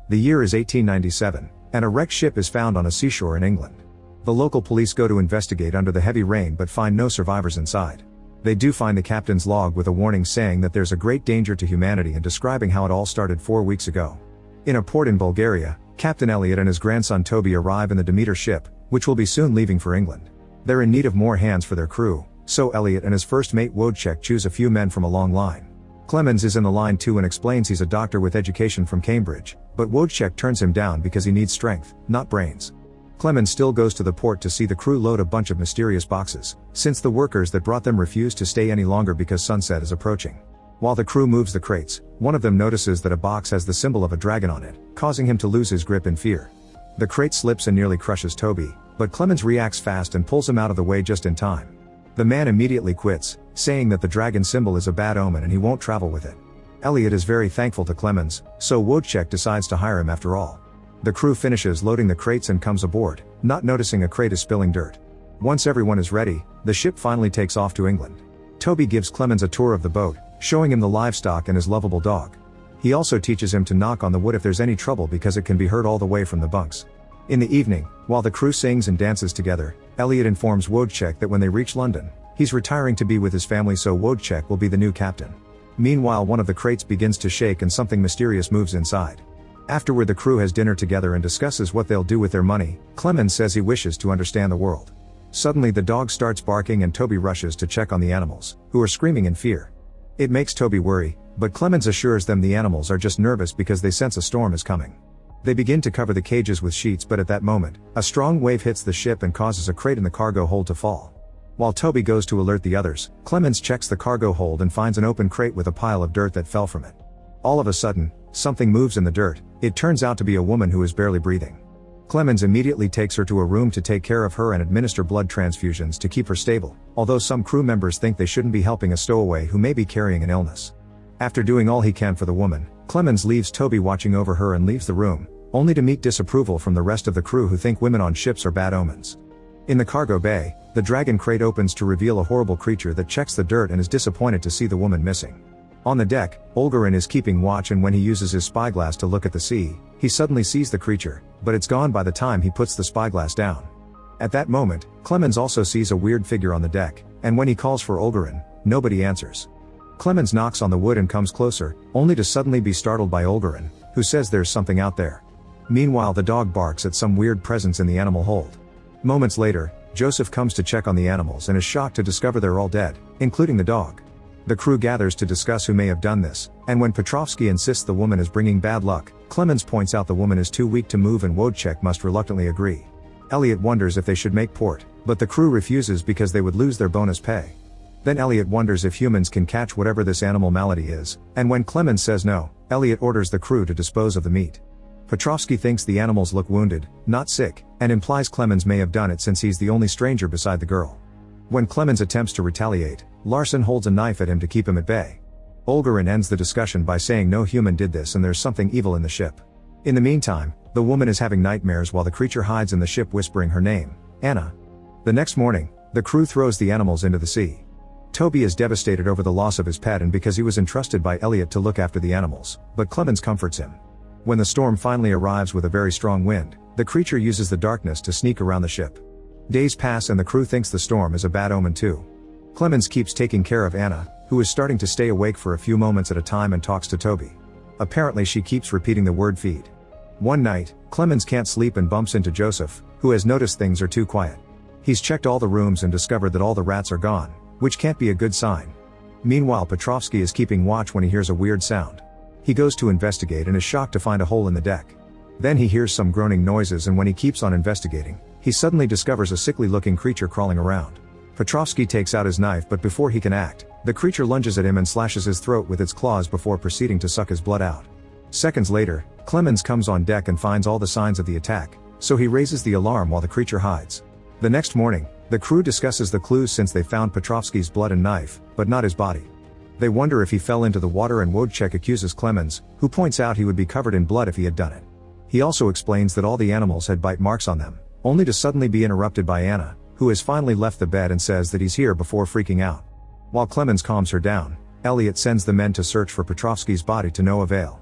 The year is 1897, and a wrecked ship is found on a seashore in England. The local police go to investigate under the heavy rain but find no survivors inside. They do find the captain's log with a warning saying that there's a great danger to humanity and describing how it all started 4 weeks ago. In a port in Bulgaria, Captain Elliot and his grandson Toby arrive in the Demeter ship, which will be soon leaving for England. They're in need of more hands for their crew, so Elliot and his first mate Wojciech choose a few men from a long line. Clemens is in the line too and explains he's a doctor with education from Cambridge, but Wojciech turns him down because he needs strength, not brains. Clemens still goes to the port to see the crew load a bunch of mysterious boxes, since the workers that brought them refuse to stay any longer because sunset is approaching. While the crew moves the crates, one of them notices that a box has the symbol of a dragon on it, causing him to lose his grip in fear. The crate slips and nearly crushes Toby, but Clemens reacts fast and pulls him out of the way just in time. The man immediately quits, saying that the dragon symbol is a bad omen and he won't travel with it. Elliot is very thankful to Clemens, so Wojciech decides to hire him after all. The crew finishes loading the crates and comes aboard, not noticing a crate is spilling dirt. Once everyone is ready, the ship finally takes off to England. Toby gives Clemens a tour of the boat, showing him the livestock and his lovable dog. He also teaches him to knock on the wood if there's any trouble because it can be heard all the way from the bunks. In the evening, while the crew sings and dances together, Elliot informs Wojciech that when they reach London, he's retiring to be with his family, so Wojciech will be the new captain. Meanwhile, one of the crates begins to shake and something mysterious moves inside. Afterward, the crew has dinner together and discusses what they'll do with their money. Clemens says he wishes to understand the world. Suddenly the dog starts barking and Toby rushes to check on the animals, who are screaming in fear. It makes Toby worry, but Clemens assures them the animals are just nervous because they sense a storm is coming. They begin to cover the cages with sheets, but at that moment, a strong wave hits the ship and causes a crate in the cargo hold to fall. While Toby goes to alert the others, Clemens checks the cargo hold and finds an open crate with a pile of dirt that fell from it. All of a sudden, something moves in the dirt. It turns out to be a woman who is barely breathing. Clemens immediately takes her to a room to take care of her and administer blood transfusions to keep her stable, although some crew members think they shouldn't be helping a stowaway who may be carrying an illness. After doing all he can for the woman, Clemens leaves Toby watching over her and leaves the room, only to meet disapproval from the rest of the crew who think women on ships are bad omens. In the cargo bay, the dragon crate opens to reveal a horrible creature that checks the dirt and is disappointed to see the woman missing. On the deck, Olgarin is keeping watch, and when he uses his spyglass to look at the sea, he suddenly sees the creature, but it's gone by the time he puts the spyglass down. At that moment, Clemens also sees a weird figure on the deck, and when he calls for Olgarin, nobody answers. Clemens knocks on the wood and comes closer, only to suddenly be startled by Olgarin, who says there's something out there. Meanwhile, the dog barks at some weird presence in the animal hold. Moments later, Joseph comes to check on the animals and is shocked to discover they're all dead, including the dog. The crew gathers to discuss who may have done this, and when Petrovsky insists the woman is bringing bad luck, Clemens points out the woman is too weak to move and Wojciech must reluctantly agree. Elliot wonders if they should make port, but the crew refuses because they would lose their bonus pay. Then Elliot wonders if humans can catch whatever this animal malady is, and when Clemens says no, Elliot orders the crew to dispose of the meat. Petrovsky thinks the animals look wounded, not sick, and implies Clemens may have done it since he's the only stranger beside the girl. When Clemens attempts to retaliate, Larson holds a knife at him to keep him at bay. Olgarin ends the discussion by saying no human did this and there's something evil in the ship. In the meantime, the woman is having nightmares while the creature hides in the ship whispering her name, Anna. The next morning, the crew throws the animals into the sea. Toby is devastated over the loss of his pet and because he was entrusted by Elliot to look after the animals, but Clemens comforts him. When the storm finally arrives with a very strong wind, the creature uses the darkness to sneak around the ship. Days pass and the crew thinks the storm is a bad omen too. Clemens keeps taking care of Anna, who is starting to stay awake for a few moments at a time and talks to Toby. Apparently she keeps repeating the word feed. One night, Clemens can't sleep and bumps into Joseph, who has noticed things are too quiet. He's checked all the rooms and discovered that all the rats are gone, which can't be a good sign. Meanwhile, Petrovsky is keeping watch when he hears a weird sound. He goes to investigate and is shocked to find a hole in the deck. Then he hears some groaning noises, and when he keeps on investigating, he suddenly discovers a sickly-looking creature crawling around. Petrovsky takes out his knife, but before he can act, the creature lunges at him and slashes his throat with its claws before proceeding to suck his blood out. Seconds later, Clemens comes on deck and finds all the signs of the attack, so he raises the alarm while the creature hides. The next morning, the crew discusses the clues since they found Petrovsky's blood and knife, but not his body. They wonder if he fell into the water, and Wojciech accuses Clemens, who points out he would be covered in blood if he had done it. He also explains that all the animals had bite marks on them, only to suddenly be interrupted by Anna, who has finally left the bed and says that he's here before freaking out. While Clemens calms her down, Elliot sends the men to search for Petrovsky's body to no avail.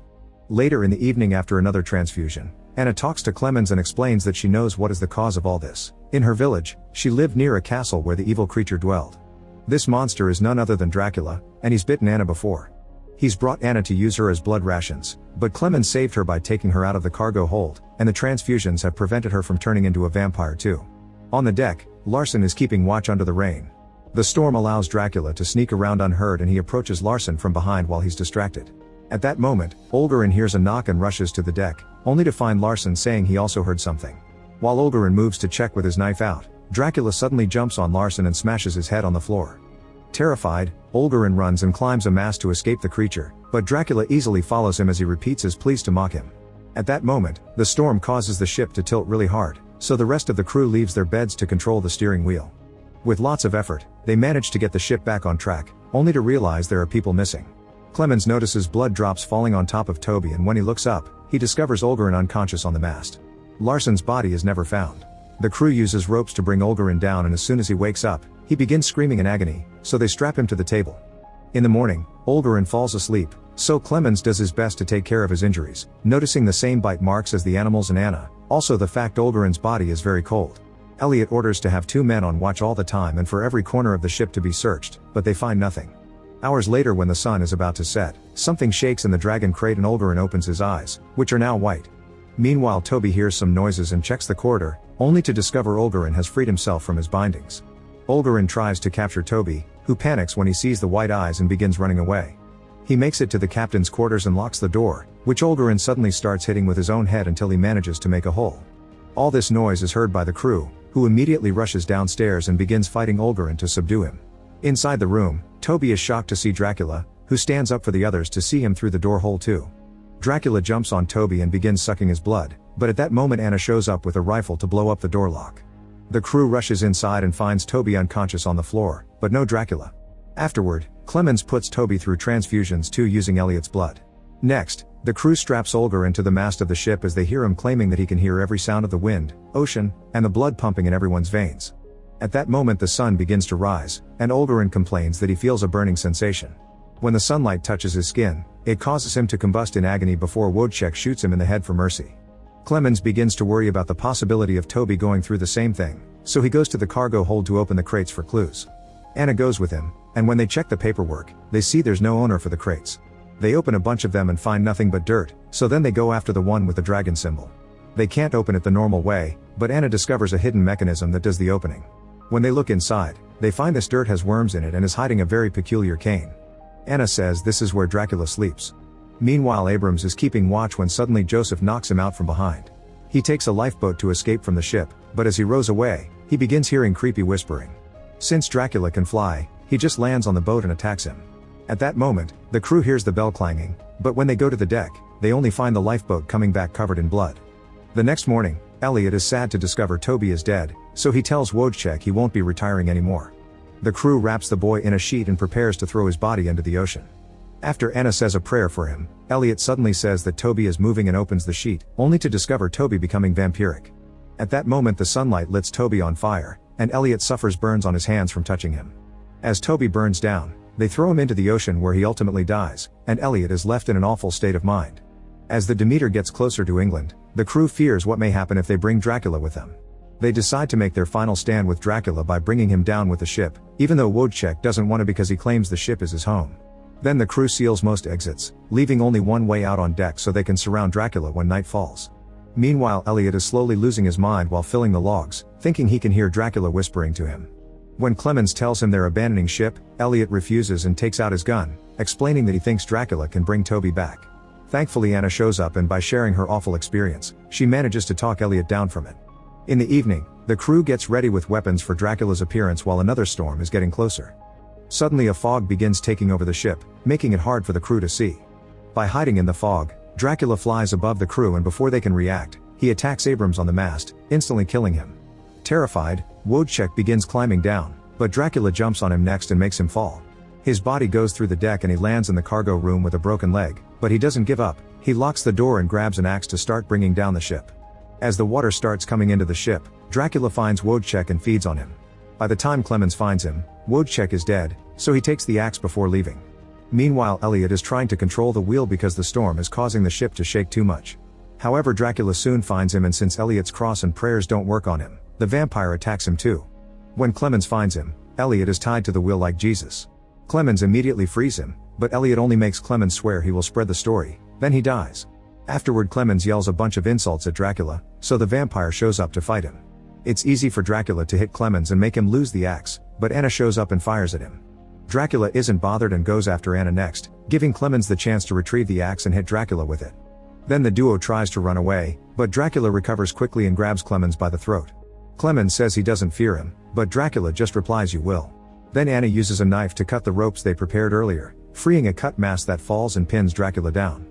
Later in the evening after another transfusion, Anna talks to Clemens and explains that she knows what is the cause of all this. In her village, she lived near a castle where the evil creature dwelled. This monster is none other than Dracula, and he's bitten Anna before. He's brought Anna to use her as blood rations, but Clemens saved her by taking her out of the cargo hold, and the transfusions have prevented her from turning into a vampire too. On the deck, Larsen is keeping watch under the rain. The storm allows Dracula to sneak around unheard and he approaches Larsen from behind while he's distracted. At that moment, Olgarin hears a knock and rushes to the deck, only to find Larsen saying he also heard something. While Olgarin moves to check with his knife out, Dracula suddenly jumps on Larsen and smashes his head on the floor. Terrified, Olgarin runs and climbs a mast to escape the creature, but Dracula easily follows him as he repeats his pleas to mock him. At that moment, the storm causes the ship to tilt really hard, so the rest of the crew leaves their beds to control the steering wheel. With lots of effort, they manage to get the ship back on track, only to realize there are people missing. Clemens notices blood drops falling on top of Toby, and when he looks up, he discovers Olgarin unconscious on the mast. Larsen's body is never found. The crew uses ropes to bring Olgarin down, and as soon as he wakes up, he begins screaming in agony, so they strap him to the table. In the morning, Olgarin falls asleep, so Clemens does his best to take care of his injuries, noticing the same bite marks as the animals and Anna, also the fact Olgarin's body is very cold. Elliot orders to have 2 men on watch all the time and for every corner of the ship to be searched, but they find nothing. Hours later, when the sun is about to set, something shakes in the dragon crate and Olgarin opens his eyes, which are now white. Meanwhile, Toby hears some noises and checks the corridor, only to discover Olgarin has freed himself from his bindings. Olgarin tries to capture Toby, who panics when he sees the white eyes and begins running away. He makes it to the captain's quarters and locks the door, which Olgarin suddenly starts hitting with his own head until he manages to make a hole. All this noise is heard by the crew, who immediately rushes downstairs and begins fighting Olgarin to subdue him. Inside the room, Toby is shocked to see Dracula, who stands up for the others to see him through the door hole too. Dracula jumps on Toby and begins sucking his blood, but at that moment Anna shows up with a rifle to blow up the door lock. The crew rushes inside and finds Toby unconscious on the floor, but no Dracula. Afterward, Clemens puts Toby through transfusions too, using Elliot's blood. Next, the crew straps Olgarin to the mast of the ship as they hear him claiming that he can hear every sound of the wind, ocean, and the blood pumping in everyone's veins. At that moment the sun begins to rise, and Olgarin complains that he feels a burning sensation. When the sunlight touches his skin, it causes him to combust in agony before Wojciech shoots him in the head for mercy. Clemens begins to worry about the possibility of Toby going through the same thing, so he goes to the cargo hold to open the crates for clues. Anna goes with him, and when they check the paperwork, they see there's no owner for the crates. They open a bunch of them and find nothing but dirt, so then they go after the one with the dragon symbol. They can't open it the normal way, but Anna discovers a hidden mechanism that does the opening. When they look inside, they find this dirt has worms in it and is hiding a very peculiar cane. Anna says this is where Dracula sleeps. Meanwhile, Abrams is keeping watch when suddenly Joseph knocks him out from behind. He takes a lifeboat to escape from the ship, but as he rows away, he begins hearing creepy whispering. Since Dracula can fly, he just lands on the boat and attacks him. At that moment, the crew hears the bell clanging, but when they go to the deck, they only find the lifeboat coming back covered in blood. The next morning, Elliot is sad to discover Toby is dead, so he tells Wojciech he won't be retiring anymore. The crew wraps the boy in a sheet and prepares to throw his body into the ocean. After Anna says a prayer for him, Elliot suddenly says that Toby is moving and opens the sheet, only to discover Toby becoming vampiric. At that moment the sunlight lights Toby on fire, and Elliot suffers burns on his hands from touching him. As Toby burns down, they throw him into the ocean where he ultimately dies, and Elliot is left in an awful state of mind. As the Demeter gets closer to England, the crew fears what may happen if they bring Dracula with them. They decide to make their final stand with Dracula by bringing him down with the ship, even though Wojciech doesn't want to because he claims the ship is his home. Then the crew seals most exits, leaving only one way out on deck so they can surround Dracula when night falls. Meanwhile, Elliot is slowly losing his mind while filling the logs, thinking he can hear Dracula whispering to him. When Clemens tells him they're abandoning ship, Elliot refuses and takes out his gun, explaining that he thinks Dracula can bring Toby back. Thankfully, Anna shows up, and by sharing her awful experience, she manages to talk Elliot down from it. In the evening, the crew gets ready with weapons for Dracula's appearance while another storm is getting closer. Suddenly a fog begins taking over the ship, making it hard for the crew to see. By hiding in the fog, Dracula flies above the crew, and before they can react, he attacks Abrams on the mast, instantly killing him. Terrified, Wojciech begins climbing down, but Dracula jumps on him next and makes him fall. His body goes through the deck and he lands in the cargo room with a broken leg, but he doesn't give up. He locks the door and grabs an axe to start bringing down the ship. As the water starts coming into the ship, Dracula finds Wojciech and feeds on him. By the time Clemens finds him, Wojciech is dead, so he takes the axe before leaving. Meanwhile, Elliot is trying to control the wheel because the storm is causing the ship to shake too much. However, Dracula soon finds him, and since Elliot's cross and prayers don't work on him, the vampire attacks him too. When Clemens finds him, Elliot is tied to the wheel like Jesus. Clemens immediately frees him, but Elliot only makes Clemens swear he will spread the story, then he dies. Afterward, Clemens yells a bunch of insults at Dracula, so the vampire shows up to fight him. It's easy for Dracula to hit Clemens and make him lose the axe, but Anna shows up and fires at him. Dracula isn't bothered and goes after Anna next, giving Clemens the chance to retrieve the axe and hit Dracula with it. Then the duo tries to run away, but Dracula recovers quickly and grabs Clemens by the throat. Clemens says he doesn't fear him, but Dracula just replies, "You will." Then Anna uses a knife to cut the ropes they prepared earlier, freeing a cut mass that falls and pins Dracula down.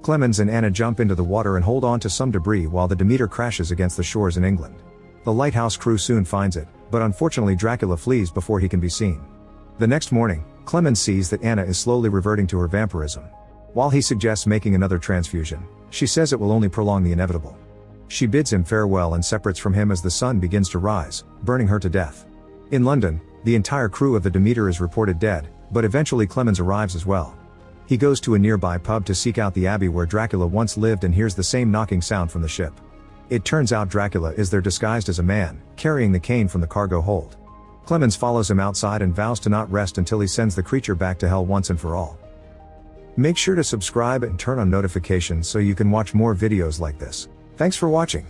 Clemens and Anna jump into the water and hold on to some debris while the Demeter crashes against the shores in England. The lighthouse crew soon finds it, but unfortunately Dracula flees before he can be seen. The next morning, Clemens sees that Anna is slowly reverting to her vampirism. While he suggests making another transfusion, she says it will only prolong the inevitable. She bids him farewell and separates from him as the sun begins to rise, burning her to death. In London, the entire crew of the Demeter is reported dead, but eventually Clemens arrives as well. He goes to a nearby pub to seek out the abbey where Dracula once lived and hears the same knocking sound from the ship. It turns out Dracula is there disguised as a man, carrying the cane from the cargo hold. Clemens follows him outside and vows to not rest until he sends the creature back to hell once and for all. Make sure to subscribe and turn on notifications so you can watch more videos like this. Thanks for watching.